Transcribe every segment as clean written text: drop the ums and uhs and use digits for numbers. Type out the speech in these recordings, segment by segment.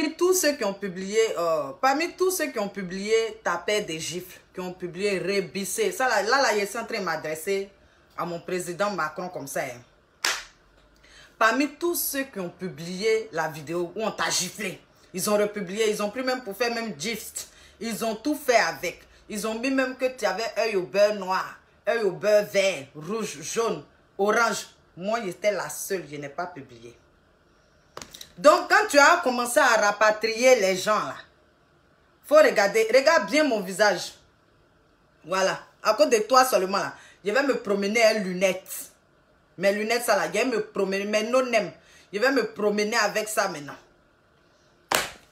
parmi tous ceux qui ont publié, taper des gifles, qui ont publié rébisser, ça là, je suis en train de m'adresser à mon président Macron comme ça. Hein. Parmi tous ceux qui ont publié la vidéo où on t'a giflé, ils ont republié, ils ont pris même pour faire même gifs, ils ont tout fait avec. Ils ont mis même que tu avais œil au beurre noir, œil au beurre vert, rouge, jaune, orange. Moi, j'étais la seule, je n'ai pas publié. Donc, quand tu as commencé à rapatrier les gens là, faut regarder, regarde bien mon visage. Voilà, à cause de toi seulement là, je vais me promener à lunettes. Mes lunettes ça là, je vais me promener, mes non-nem, je vais me promener avec ça maintenant.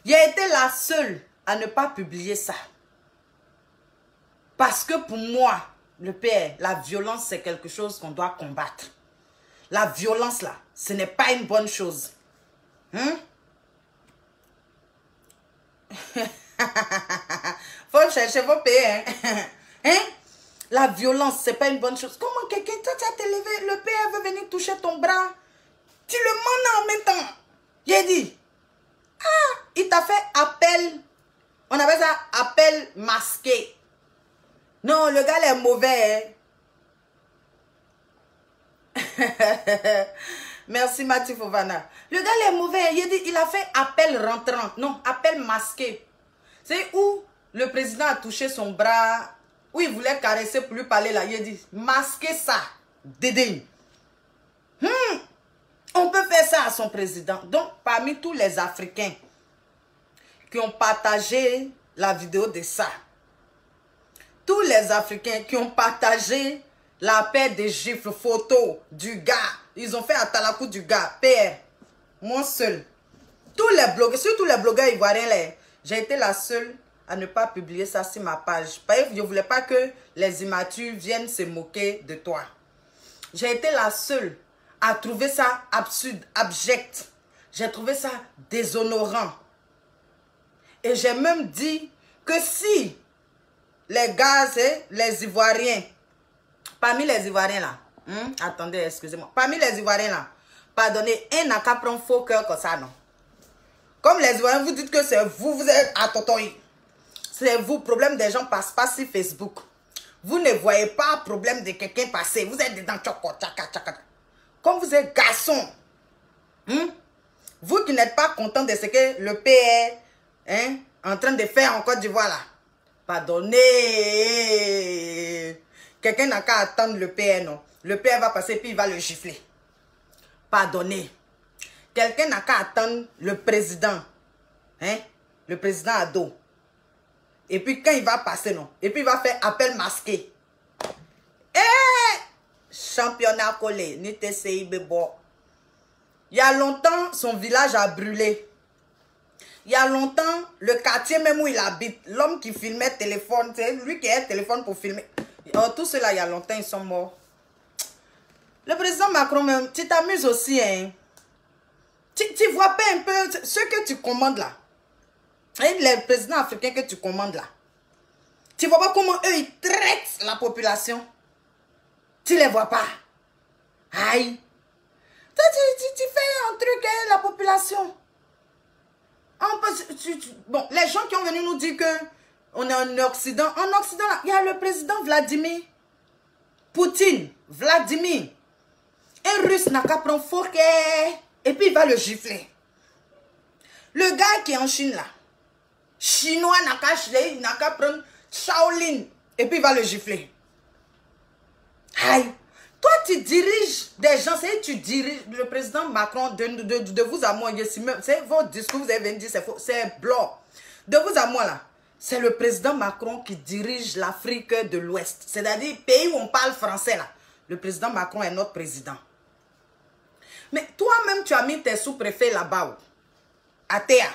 J'ai été la seule à ne pas publier ça. Parce que pour moi, le père, la violence c'est quelque chose qu'on doit combattre. La violence là, ce n'est pas une bonne chose. Hein? Faut chercher vos pays. Hein? Hein? La violence, c'est pas une bonne chose. Comment quelqu'un, toi, tu as te levé, le père veut venir toucher ton bras. Tu le mandes en même temps. J'ai dit, ah, il t'a fait appel. On appelle ça appel masqué. Non, le gars, il est mauvais. Hein? Merci Mathieu Fovana. Le gars, il est mauvais. Il a fait appel rentrant. Non, appel masqué. C'est où le président a touché son bras, où il voulait caresser pour lui parler là. Il a dit, masquez ça. Dédaigne. On peut faire ça à son président. Donc, parmi tous les Africains qui ont partagé la vidéo de ça, tous les Africains qui ont partagé la paire de gifles photos du gars, ils ont fait à Talakou du gars, PR, moi seul. Tous les blogueurs, surtout les blogueurs ivoiriens là, j'ai été la seule à ne pas publier ça sur ma page. Parce que je ne voulais pas que les immatures viennent se moquer de toi. J'ai été la seule à trouver ça absurde, abject. J'ai trouvé ça déshonorant. Et j'ai même dit que si les gars, les Ivoiriens, parmi les Ivoiriens là, attendez, excusez-moi, parmi les Ivoiriens là, pardonnez, un n'a qu'à prendre faux cœur comme ça, non. Comme les Ivoiriens, vous dites que c'est vous, vous êtes à Totoy. C'est vous, problème des gens passent pas sur Facebook. Vous ne voyez pas le problème de quelqu'un passer. Vous êtes dedans, comme vous êtes garçon, vous qui n'êtes pas content de ce que le PR est en train de faire en Côte d'Ivoire là, pardonnez. Quelqu'un n'a qu'à attendre le PR, non. Le PR va passer puis il va le gifler. Pardonnez. Quelqu'un n'a qu'à attendre le président. Hein? Le président Ado. Et puis quand il va passer, non. Et puis il va faire appel masqué. Championnat collé. Ni TCI Bebo. Il y a longtemps, son village a brûlé. Il y a longtemps, le quartier même où il habite, l'homme qui filmait téléphone, c'est lui qui a un téléphone pour filmer. Tout cela, il y a longtemps, ils sont morts. Le président Macron, même, tu t'amuses aussi, hein. Tu vois pas un peu ce que tu commandes là. Et les présidents africains que tu commandes là. Tu vois pas comment eux, ils traitent la population. Tu les vois pas. Aïe. Tu fais un truc, hein, la population. Bon, les gens qui ont venu nous dire que on est en Occident. En Occident, il y a le président Vladimir Poutine. Vladimir. Un Russe n'a qu'à prendre faux et puis il va le gifler. Le gars qui est en Chine là, Chinois n'a qu'à prendre Shaolin et puis il va le gifler. Aïe. Toi, tu diriges des gens, c'est tu diriges le président Macron de vous à moi. C'est votre discours, vous avez dit, c'est faux, c'est blanc. De vous à moi là, c'est le président Macron qui dirige l'Afrique de l'Ouest. C'est-à-dire, pays où on parle français là. Le président Macron est notre président. Mais toi-même, tu as mis tes sous-préfets là-bas, à Théa.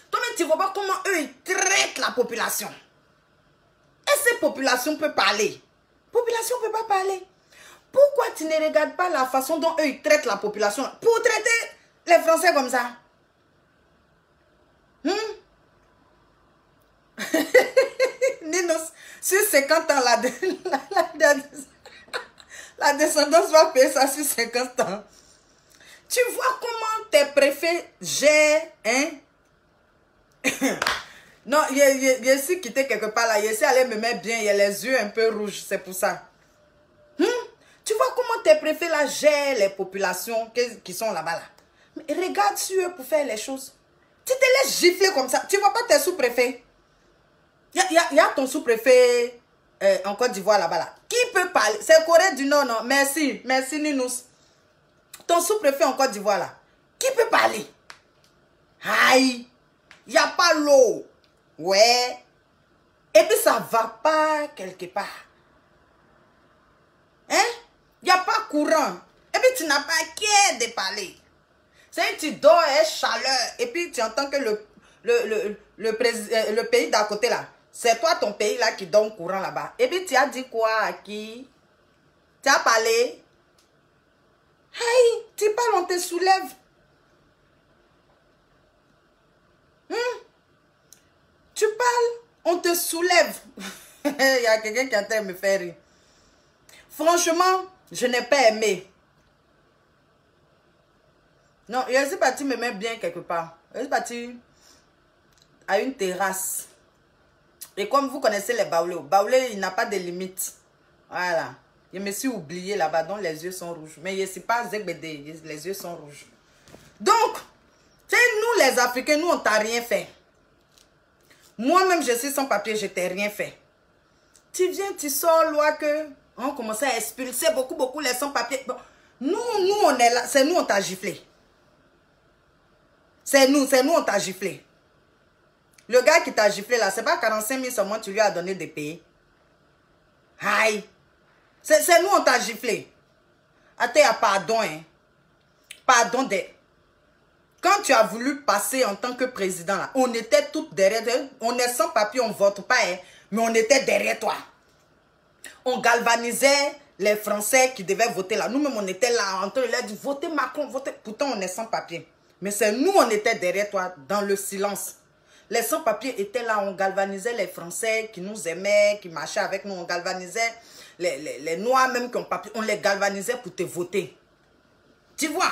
Toi-même, tu ne vois pas comment eux, ils traitent la population. Et cette population peut parler. La population ne peut pas parler. Pourquoi tu ne regardes pas la façon dont eux, ils traitent la population pour traiter les Français comme ça? Ninos, sur 50 ans, la descendance va payer ça sur 50 ans. Tu vois comment tes préfets gèrent, hein, Non, je suis quitté quelque part là. Je suis allé me mettre bien. Il y a les yeux un peu rouges. C'est pour ça. Tu vois comment tes préfets là gèrent les populations qui sont là-bas là. Mais regarde sur eux pour faire les choses. Tu te laisses gifler comme ça. Tu vois pas tes sous-préfets. Il y a ton sous-préfet en Côte d'Ivoire là-bas là. Qui peut parler? C'est Corée du Nord, non? Merci. Merci, Ninous. Ton sous-préfet en Côte d'Ivoire là. Qui peut parler? Aïe. Il n'y a pas l'eau. Ouais. Et puis ça va pas quelque part. Hein? Il n'y a pas courant. Et puis tu n'as pas qu'à de parler. C'est tu dors et chaleur. Et puis tu entends que le pays d'à côté là, c'est toi ton pays là qui donne courant là-bas. Et puis tu as dit quoi à qui? Tu as parlé? Hey, tu parles, on te soulève. Tu parles, on te soulève. Il y a quelqu'un qui est en train de me faire rire. Franchement, je n'ai pas aimé. Non, je suis partie me mettre bien quelque part. Je suis partie à une terrasse. Et comme vous connaissez les baoulés, baoulé, il n'a pas de limite. Voilà. Je me suis oublié là-bas, donc les yeux sont rouges. Mais je ne suis pas ZBD, les yeux sont rouges. Donc, tu sais, nous les Africains, nous, on t'a rien fait. Moi-même, je suis sans papier, je t'ai rien fait. Tu viens, tu sors loi que on commence à expulser beaucoup les sans-papiers. Bon, nous, on est là. C'est nous, on t'a giflé. C'est nous, on t'a giflé. Le gars qui t'a giflé là, c'est pas 45 000 seulement tu lui as donné des pays. Aïe. C'est nous, on t'a giflé. Attends, pardon, hein. Pardon de... Quand tu as voulu passer en tant que président, là, on était toutes derrière toi. On est sans papier, on ne vote pas, hein, mais on était derrière toi. On galvanisait les Français qui devaient voter là. Nous-mêmes, on était là, en train de leur dire, votez Macron, votez. Pourtant, on est sans papier. Mais c'est nous, on était derrière toi, dans le silence. Les sans-papiers étaient là, on galvanisait les Français qui nous aimaient, qui marchaient avec nous. On galvanisait les Noirs même qui ont papier. On les galvanisait pour te voter. Tu vois?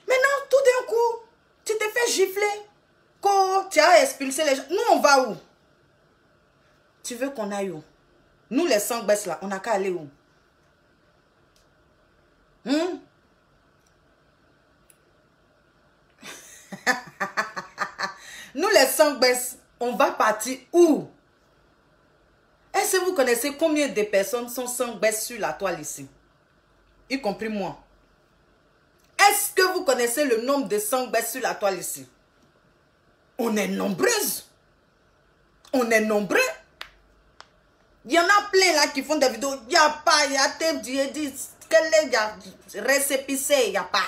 Maintenant, tout d'un coup, tu te fais gifler. Quand tu as expulsé les gens. Nous, on va où? Tu veux qu'on aille où? Nous, les sangbès là, on n'a qu'à aller où? Nous, les sangbès, on va partir où? Est-ce que vous connaissez combien de personnes sont sangbès sur la toile ici? Y compris moi. Est-ce que vous connaissez le nombre de sangbès sur la toile ici? On est nombreuses. On est nombreux. Il y en a plein là qui font des vidéos. Il n'y a pas, il y a tes dit quel est, il y a récépissé, il n'y a pas.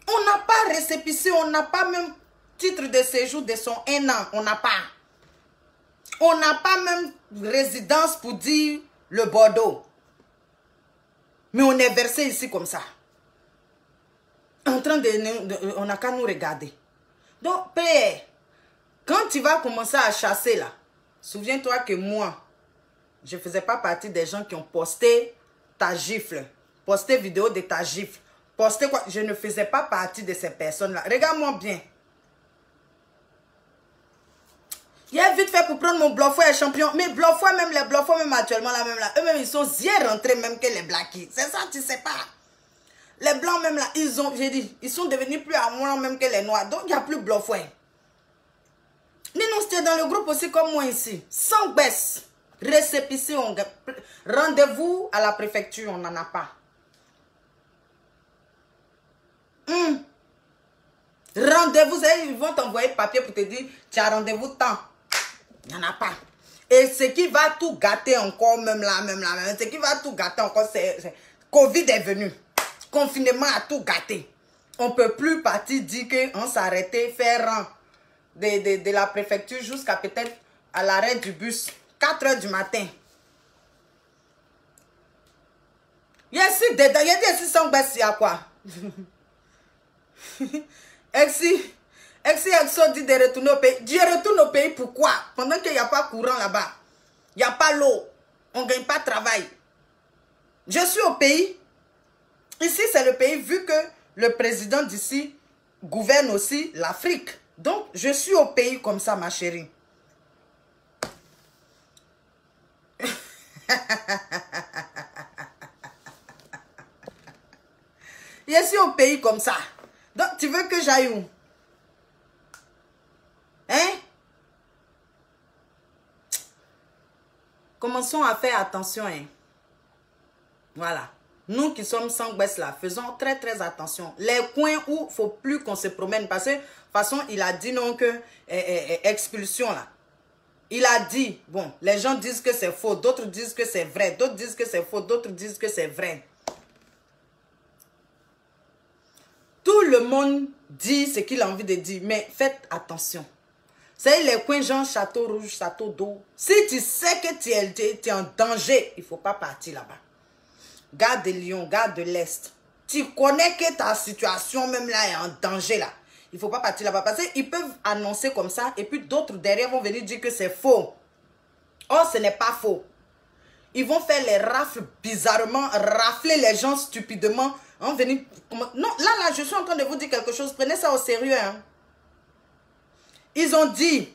On n'a pas récépissé, on n'a pas même titre de séjour de son 1 an. On n'a pas. On n'a pas même résidence pour dire le Bordeaux. Mais on est versé ici comme ça. En train de on n'a qu'à nous regarder. Donc, père, quand tu vas commencer à chasser là, souviens-toi que moi, je ne faisais pas partie des gens qui ont posté ta gifle. Posté vidéo de ta gifle. Posté quoi? Je ne faisais pas partie de ces personnes-là. Regarde-moi bien. Il a vite fait pour prendre mon Bluffouet champion. Mais Bluffouet même, les Bluffouet même actuellement là, même là, eux-mêmes ils sont bien rentrés même que les Blackies. C'est ça, tu sais pas. Les Blancs même là, ils ont, j'ai dit, ils sont devenus plus amoureux même que les Noirs. Donc il n'y a plus Bluffouet. Nous, c'était dans le groupe aussi comme moi ici. Sans baisse. Récépissé, rendez-vous à la préfecture, on n'en a pas. Rendez-vous, ils vont t'envoyer papier pour te dire, tu as rendez-vous tant. Il n'y en a pas. Et ce qui va tout gâter encore, même là, ce qui va tout gâter encore, c'est Covid est venu. Confinement a tout gâté. On ne peut plus partir dire qu'on s'arrêtait, faire rang de la préfecture jusqu'à peut-être à l'arrêt du bus. 4 h du matin. Il y a ici dedans, il y a ici sans baisse, il y a quoi? Exi dit de retourner au pays. Dieu retourne au pays pourquoi? Pendant qu'il n'y a pas courant là-bas. Il n'y a pas l'eau. On ne gagne pas de travail. Je suis au pays. Ici, c'est le pays vu que le président d'ici gouverne aussi l'Afrique. Donc, je suis au pays comme ça, ma chérie. Je suis au pays comme ça. Donc, tu veux que j'aille où? Hein? Commençons à faire attention, hein. Voilà. Nous qui sommes sans baisse là, faisons très très attention. Les coins où il ne faut plus qu'on se promène. Parce que, de toute façon, il a dit non que expulsion là. Il a dit, bon, les gens disent que c'est faux, d'autres disent que c'est vrai, d'autres disent que c'est faux, d'autres disent que c'est vrai. Tout le monde dit ce qu'il a envie de dire, mais faites attention. C'est les coins genre Château Rouge, Château d'eau. Si tu sais que tu es en danger, il ne faut pas partir là-bas. Gare de Lyon, gare de l'Est. Tu connais que ta situation même là est en danger là. Il ne faut pas partir là-bas parce qu'ils peuvent annoncer comme ça et puis d'autres derrière vont venir dire que c'est faux. Or, ce n'est pas faux. Ils vont faire les rafles bizarrement, rafler les gens stupidement. Non, là, je suis en train de vous dire quelque chose. Prenez ça au sérieux. Hein. Ils ont dit,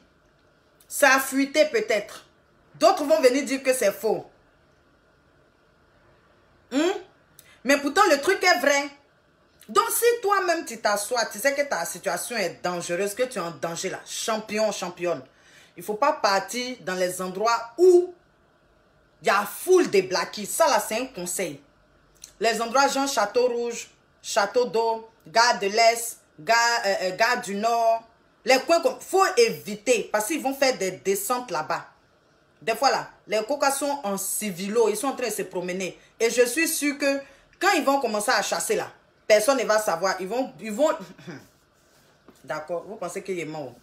ça a fuité peut-être. D'autres vont venir dire que c'est faux. Mais pourtant, le truc est vrai. Donc, si toi-même, tu t'assois, tu sais que ta situation est dangereuse, que tu es en danger là, champion, championne, il ne faut pas partir dans les endroits où il y a foule de blackies. Ça là, c'est un conseil. Les endroits genre Château Rouge, Château d'eau, gare de l'Est, gare du Nord, les coins comme, faut éviter parce qu'ils vont faire des descentes là-bas. Des fois là, les cocas sont en civilo, ils sont en train de se promener. Et je suis sûr que quand ils vont commencer à chasser là, personne ne va savoir. Ils vont... D'accord, vous pensez qu'il est mort.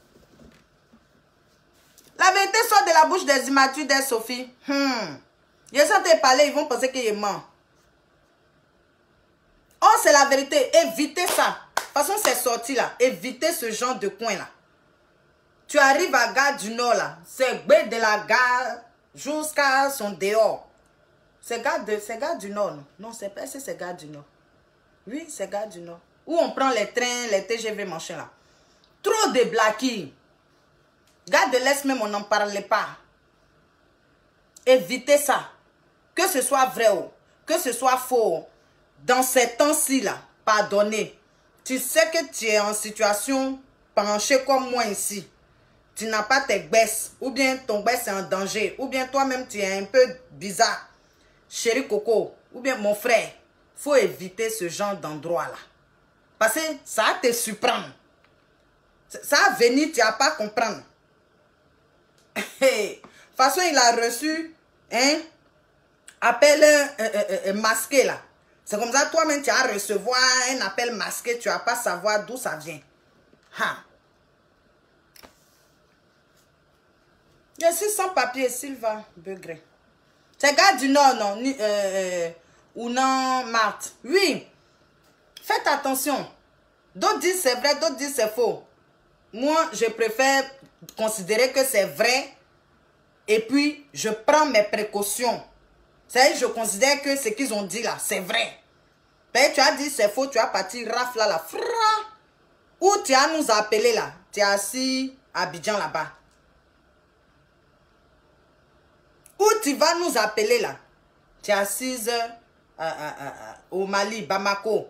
La vérité sort de la bouche des immatures des Sophie. Ils sont en train de parler, ils vont penser qu'il est mort. Oh, c'est la vérité. Évitez ça. De toute façon, c'est sorti là. Évitez ce genre de coin là. Tu arrives à Gare du Nord là. C'est de la gare jusqu'à son dehors. C'est Gare du Nord. Non, c'est pas c'est Gare du Nord. Oui, c'est Gare du Nord. Où on prend les trains, les TGV, machin là. Trop de blackies. Gare de l'Est même, on n'en parlait pas. Évitez ça. Que ce soit vrai ou que ce soit faux. Dans ces temps-ci là, pardonnez. Tu sais que tu es en situation penchée comme moi ici. Tu n'as pas tes baisses. Ou bien ton baisse est en danger. Ou bien toi-même tu es un peu bizarre. Chéri Coco. Ou bien mon frère. Faut éviter ce genre d'endroit là. Parce que ça va te surprendre. Ça va venir, tu vas pas comprendre. De toute façon, il a reçu un appel masqué là. C'est comme ça, toi-même, tu vas recevoir un appel masqué, tu vas pas savoir d'où ça vient. Je suis sans papier, Sylvain Begré. C'est Gare du Nord, non? Ou non, Marthe. Oui. Faites attention. D'autres disent c'est vrai, d'autres disent c'est faux. Moi, je préfère considérer que c'est vrai. Et puis, je prends mes précautions. C'est-à-dire, je considère que ce qu'ils ont dit là, c'est vrai. Ben, tu as dit c'est faux, tu as parti rafle là, fra. Ou tu as nous appelé là. Tu es assis à Abidjan là-bas. Ou tu vas nous appeler là. Tu es assise au Mali, Bamako.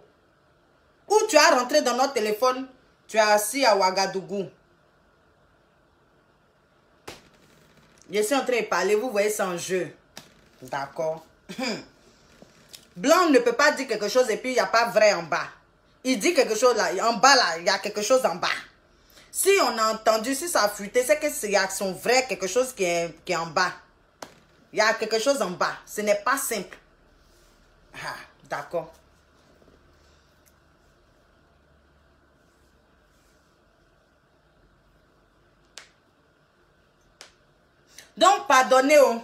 Ou tu as rentré dans notre téléphone, tu es assis à Ouagadougou. Je suis en train de parler, vous voyez, c'est en jeu. D'accord. Blanc ne peut pas dire quelque chose et puis il n'y a pas vrai en bas. Il dit quelque chose là, en bas là, il y a quelque chose en bas. Si on a entendu, si ça a fuité, c'est qu'il y a son vrai quelque chose qui est en bas. Il y a quelque chose en bas. Ce n'est pas simple. Ah, d'accord. Donc, pardonnez, oh.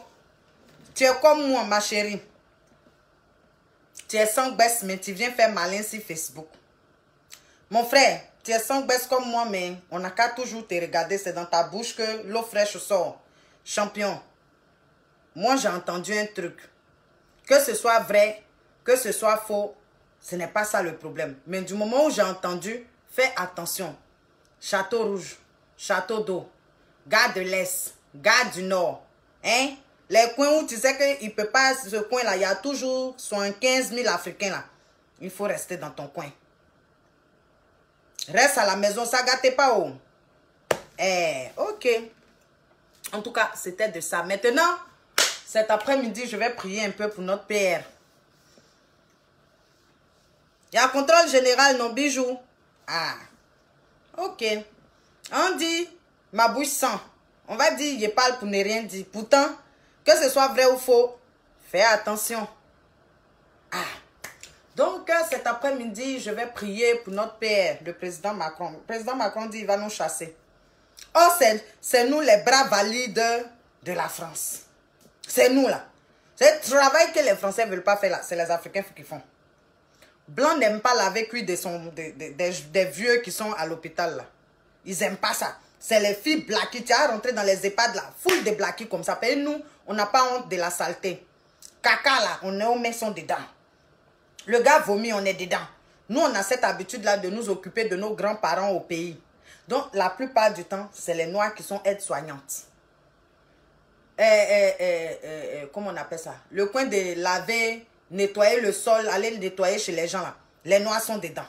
Tu es comme moi, ma chérie. Tu es sans baisse, mais tu viens faire malin sur Facebook. Mon frère, tu es sans baisse comme moi, mais on n'a qu'à toujours te regarder. C'est dans ta bouche que l'eau fraîche sort. Champion. Moi, j'ai entendu un truc. Que ce soit vrai, que ce soit faux, ce n'est pas ça le problème. Mais du moment où j'ai entendu, fais attention. Château Rouge, Château d'Eau, Gare de l'Est, Gare du Nord. Hein? Les coins où tu sais qu'il ne peut pas, ce coin-là, il y a toujours 75 000 Africains là. Il faut rester dans ton coin. Reste à la maison, ça gâte pas. Oh. Ok. En tout cas, c'était de ça. Maintenant, cet après-midi, je vais prier un peu pour notre PR. Il y a un contrôle général, non, bijoux. Ah. Ok. On dit, ma bouche sent. On va dire, je parle pour ne rien dire. Pourtant, que ce soit vrai ou faux, fais attention. Ah. Donc, cet après-midi, je vais prier pour notre père, le président Macron. Le président Macron dit, il va nous chasser. Oh, c'est nous les bras valides de la France. C'est nous là. C'est le travail que les Français ne veulent pas faire là. C'est les Africains qui font. Blanc n'aime pas laver cuit des vieux qui sont à l'hôpital là. Ils n'aiment pas ça. C'est les filles blaquies. Tu as rentré dans les EHPAD là. Foule de blaquies comme ça. Et nous, on n'a pas honte de la saleté. Caca là, on est au maison dedans. Le gars vomit, on est dedans. Nous, on a cette habitude-là de nous occuper de nos grands-parents au pays. Donc, la plupart du temps, c'est les Noirs qui sont aides-soignantes. Comment on appelle ça? Le coin de laver, nettoyer le sol, aller le nettoyer chez les gens là. Les Noirs sont dedans.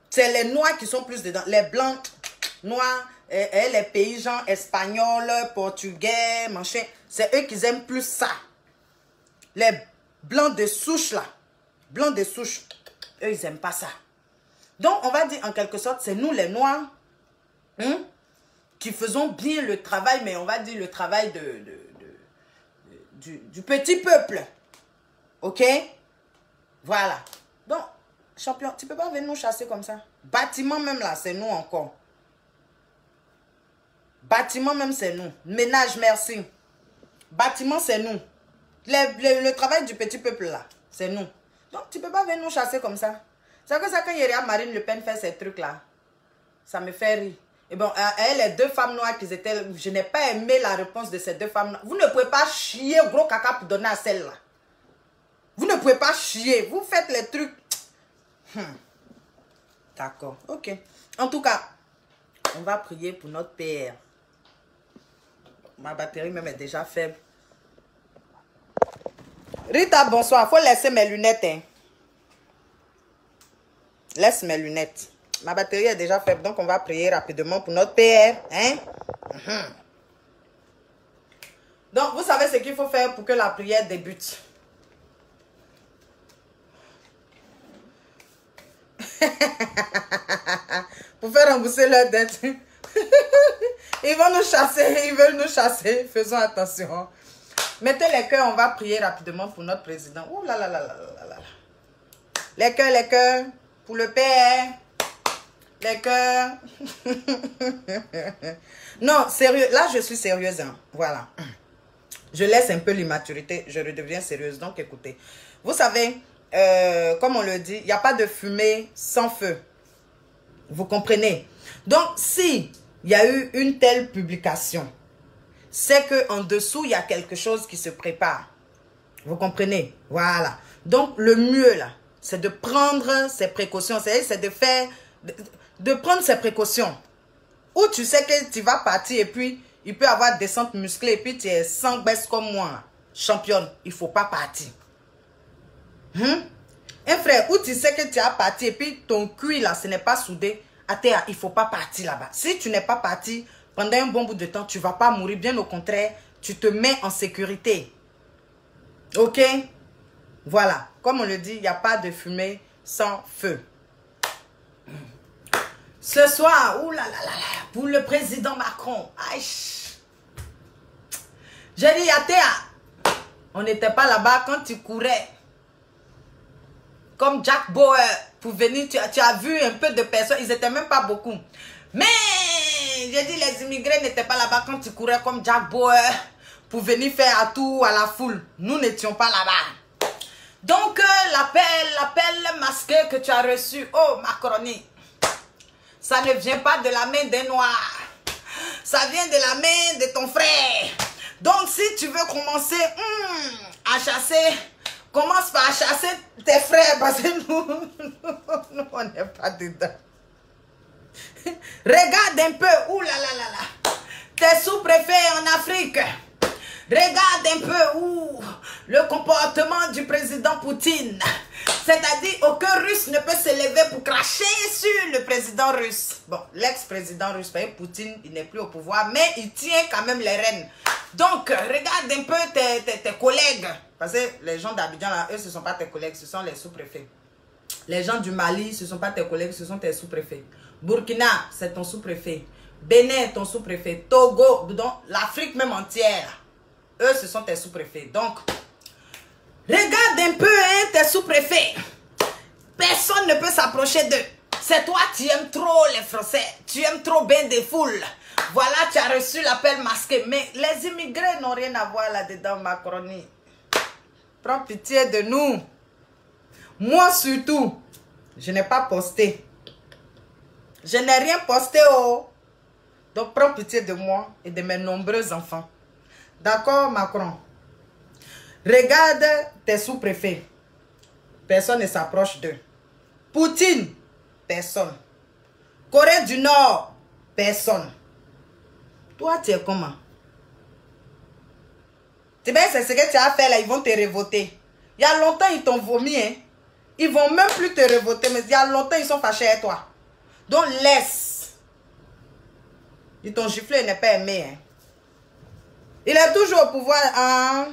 C'est les Noirs qui sont plus dedans. Les Blancs, Noirs, les pays gens espagnols, portugais, machin. C'est eux qui aiment plus ça. Les Blancs de souche là. Blancs de souche. Eux, ils n'aiment pas ça. Donc, on va dire en quelque sorte, c'est nous les Noirs qui faisons bien le travail, mais on va dire le travail du petit peuple. Ok? Voilà. Donc, champion, tu peux pas venir nous chasser comme ça. Bâtiment même là, c'est nous encore. Bâtiment même, c'est nous. Ménage, merci. Bâtiment, c'est nous. Le travail du petit peuple là, c'est nous. Donc, tu peux pas venir nous chasser comme ça. C'est que ça, quand il y a Marine Le Pen fait ces trucs-là, ça me fait rire. Et bon, elle, les deux femmes noires qui étaient... Je n'ai pas aimé la réponse de ces deux femmes noires. Vous ne pouvez pas chier gros caca pour donner à celle-là. Vous ne pouvez pas chier. Vous faites les trucs... D'accord, ok. En tout cas, on va prier pour notre PR. Ma batterie même est déjà faible. Rita, bonsoir. Faut laisser mes lunettes, hein. Laisse mes lunettes. Ma batterie est déjà faible, donc on va prier rapidement pour notre PR. Hein? Donc, vous savez ce qu'il faut faire pour que la prière débute. Pour faire rembourser leur dette. Ils vont nous chasser, ils veulent nous chasser. Faisons attention. Mettez les cœurs, on va prier rapidement pour notre président. Ouh là là là là là là. Les cœurs. Pour le père, les cœurs. Non, sérieux. Là, je suis sérieuse. Hein. Voilà. Je laisse un peu l'immaturité. Je redeviens sérieuse. Donc, écoutez. Vous savez, comme on le dit, il n'y a pas de fumée sans feu. Vous comprenez? Donc, si il y a eu une telle publication, c'est qu'en dessous, il y a quelque chose qui se prépare. Vous comprenez? Voilà. Donc, le mieux, là, c'est de prendre ses précautions. C'est de faire, de prendre ses précautions. Ou tu sais que tu vas partir et puis il peut avoir descente musclée et puis tu es sans baisse comme moi. Championne, il ne faut pas partir. Un frère, ou tu sais que tu as parti et puis ton cuir là, ce n'est pas soudé à terre, il ne faut pas partir là-bas. Si tu n'es pas parti pendant un bon bout de temps, tu ne vas pas mourir. Bien au contraire, tu te mets en sécurité. Ok? Voilà, comme on le dit, il n'y a pas de fumée sans feu. Ce soir, pour le président Macron, j'ai dit, Théa, on n'était pas là-bas quand tu courais. Comme Jack Bauer, pour venir, tu as vu un peu de personnes, ils n'étaient même pas beaucoup. Mais, j'ai dit, les immigrés n'étaient pas là-bas quand tu courais comme Jack Bauer, pour venir faire à tout à la foule. Nous n'étions pas là-bas. Donc, l'appel masqué que tu as reçu, oh Macronie, ça ne vient pas de la main des Noirs. Ça vient de la main de ton frère. Donc, si tu veux commencer à chasser, commence par chasser tes frères. Parce que nous On n'est pas dedans. Regarde un peu. Ouh là là là là. T'es sous-préfet en Afrique. Regarde un peu le comportement du président Poutine. C'est-à-dire, aucun Russe ne peut se lever pour cracher sur le président russe. Bon, l'ex-président russe, Poutine, il n'est plus au pouvoir, mais il tient quand même les rênes. Donc, regarde un peu tes collègues. Parce que les gens d'Abidjan, là, eux, ce ne sont pas tes collègues, ce sont les sous-préfets. Les gens du Mali, ce ne sont pas tes collègues, ce sont tes sous-préfets. Burkina, c'est ton sous-préfet. Bénin, ton sous-préfet. Togo, donc l'Afrique même entière. Eux, ce sont tes sous-préfets. Donc, regarde un peu hein, tes sous-préfets. Personne ne peut s'approcher d'eux. C'est toi, tu aimes trop les Français. Tu aimes trop bien des foules. Voilà, tu as reçu l'appel masqué. Mais les immigrés n'ont rien à voir là-dedans, Macronie. Prends pitié de nous. Moi surtout, je n'ai pas posté. Je n'ai rien posté, oh. Donc, prends pitié de moi et de mes nombreux enfants. D'accord, Macron? Regarde tes sous-préfets. Personne ne s'approche d'eux. Poutine, personne. Corée du Nord, personne. Toi, tu es comment? Tu sais, c'est ce que tu as fait là, ils vont te révoter. Il y a longtemps, ils t'ont vomi, hein. Ils vont même plus te révoter, mais il y a longtemps, ils sont fâchés avec toi. Donc, laisse. Ils t'ont giflé, ils n'ont pas aimé, hein. Il est toujours au pouvoir.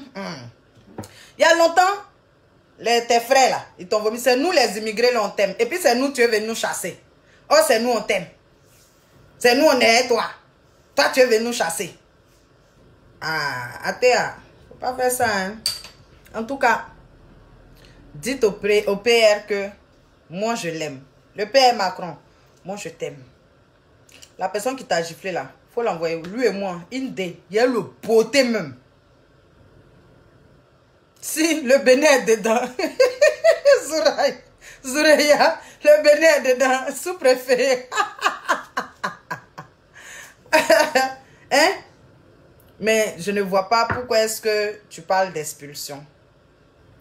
Il y a longtemps, tes frères là, ils t'ont vomi. C'est nous les immigrés, là, on t'aime. Et puis c'est nous, tu es venu nous chasser. Oh, c'est nous, on t'aime. C'est nous, on est avec toi. Toi, tu es venu nous chasser. Athéa, faut pas faire ça, hein. En tout cas, dites au PR que moi, je l'aime. Le PR Macron, moi, je t'aime. La personne qui t'a giflé là, faut l'envoyer. Lui et moi, il y a le beauté même. Si, le Bénin est dedans. Zouraya, le Bénin est dedans. Sous-préfet. Hein? Mais je ne vois pas pourquoi est-ce que tu parles d'expulsion.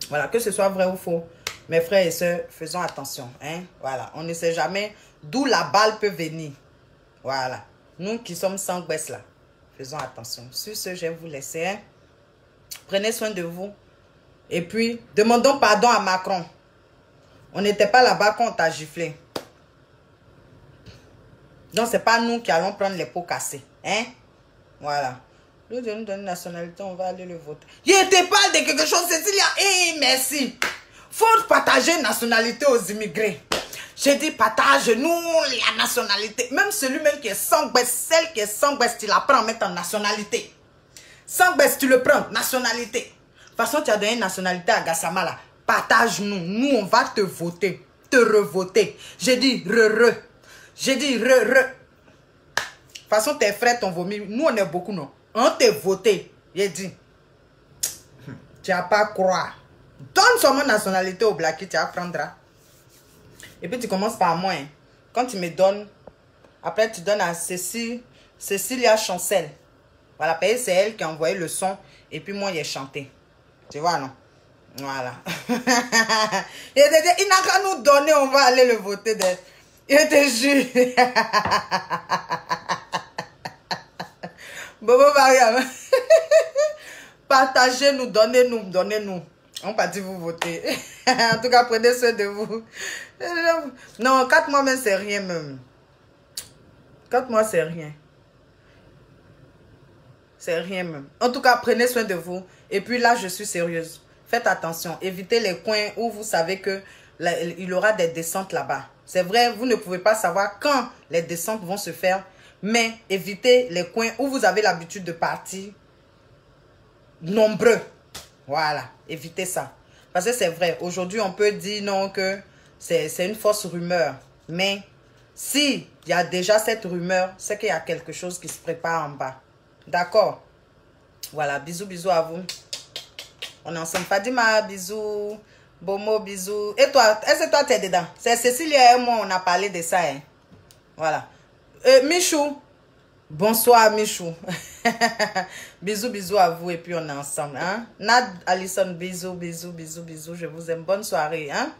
Voilà, que ce soit vrai ou faux. Mes frères et sœurs, faisons attention. Hein? Voilà, on ne sait jamais d'où la balle peut venir. Voilà. Nous qui sommes sans baisse là, faisons attention. Sur ce, je vais vous laisser. Hein? Prenez soin de vous. Et puis, demandons pardon à Macron. On n'était pas là-bas quand on t'a giflé. Donc, ce n'est pas nous qui allons prendre les pots cassés. Hein? Voilà. Nous devons nous donner une nationalité, on va aller le voter. Je te parle de quelque chose, Cécilia. Eh, merci. Faut partager une nationalité aux immigrés. J'ai dit, partage-nous la nationalité. Même celui-même qui est sans baisse, celle qui est sans baisse, tu la prends, mettre en nationalité. Sans baisse, tu le prends, nationalité. De toute façon, tu as donné une nationalité à Gassama là. Partage-nous. Nous, on va te voter. Te revoter. J'ai dit, J'ai dit, De toute façon, tes frères t'ont vomi. Nous, on est beaucoup, non. On t'a voté. J'ai dit, tu n'as pas à croire. Donne seulement nationalité au Blackie, tu apprendras. Et puis tu commences par moi. Hein. Quand tu me donnes, après tu donnes à Cécilia Chancel. Voilà, c'est elle qui a envoyé le son. Et puis moi, j'ai chanté. Tu vois, non? Voilà. Il n'a qu'à nous donner, on va aller le voter. Je te jure. Bobo Mariam. Partagez-nous, donnez-nous. On va dire vous voter. En tout cas, prenez soin de vous. Non, 4 mois même, c'est rien même. 4 mois, c'est rien. C'est rien même. En tout cas, prenez soin de vous. Et puis là, je suis sérieuse. Faites attention. Évitez les coins où vous savez que il y aura des descentes là-bas. C'est vrai, vous ne pouvez pas savoir quand les descentes vont se faire. Mais évitez les coins où vous avez l'habitude de partir nombreux. Voilà, évitez ça. Parce que c'est vrai, aujourd'hui, on peut dire non que c'est une fausse rumeur. Mais si il y a déjà cette rumeur, c'est qu'il y a quelque chose qui se prépare en bas. D'accord? Voilà, bisous, bisous à vous. On est ensemble. Fadima, bisous. Bomo, bisous. Et toi, est-ce que toi, tu es dedans? C'est Cécilia et moi, on a parlé de ça. Hein? Voilà. Michou. Bonsoir, Michou. Bisous, bisous à vous et puis on est ensemble. Hein? Nad, Alison, bisous, bisous, bisous, bisous. Je vous aime. Bonne soirée. Hein?